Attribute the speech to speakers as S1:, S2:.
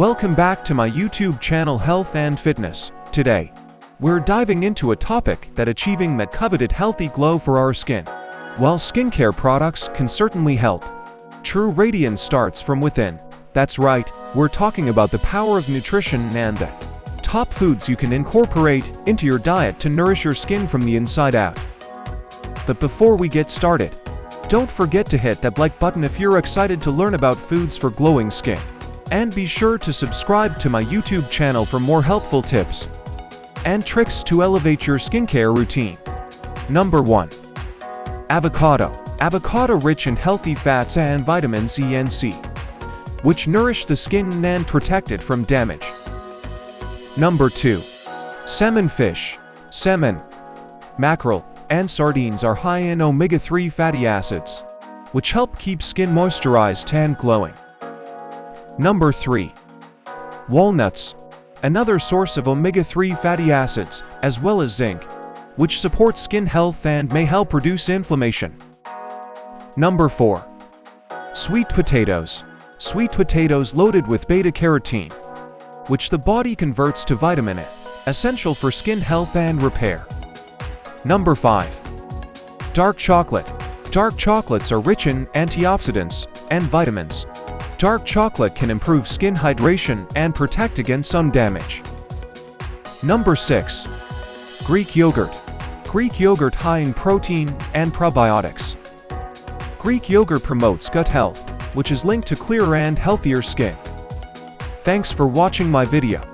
S1: Welcome back to my YouTube channel Health and Fitness. Today, we're diving into a topic that achieving that coveted healthy glow for our skin. While skincare products can certainly help, true radiance starts from within. That's right, we're talking about the power of nutrition and the top foods you can incorporate into your diet to nourish your skin from the inside out. But before we get started, don't forget to hit that like button if you're excited to learn about foods for glowing skin. And be sure to subscribe to my YouTube channel for more helpful tips and tricks to elevate your skincare routine. Number 1. Avocado. Avocado rich in healthy fats and vitamins E and C, which nourish the skin and protect it from damage. Number 2. Salmon fish. Salmon, mackerel, and sardines are high in omega-3 fatty acids, which help keep skin moisturized and glowing. Number 3. Walnuts. Another source of omega-3 fatty acids, as well as zinc, which supports skin health and may help reduce inflammation. Number 4. Sweet potatoes. Sweet potatoes loaded with beta-carotene, which the body converts to vitamin A, essential for skin health and repair. Number 5. Dark chocolate. Dark chocolates are rich in antioxidants and vitamins. Dark chocolate can improve skin hydration and protect against sun damage. Number 6. Greek yogurt. Greek yogurt high in protein and probiotics. Greek yogurt promotes gut health, which is linked to clearer and healthier skin. Thanks for watching my video.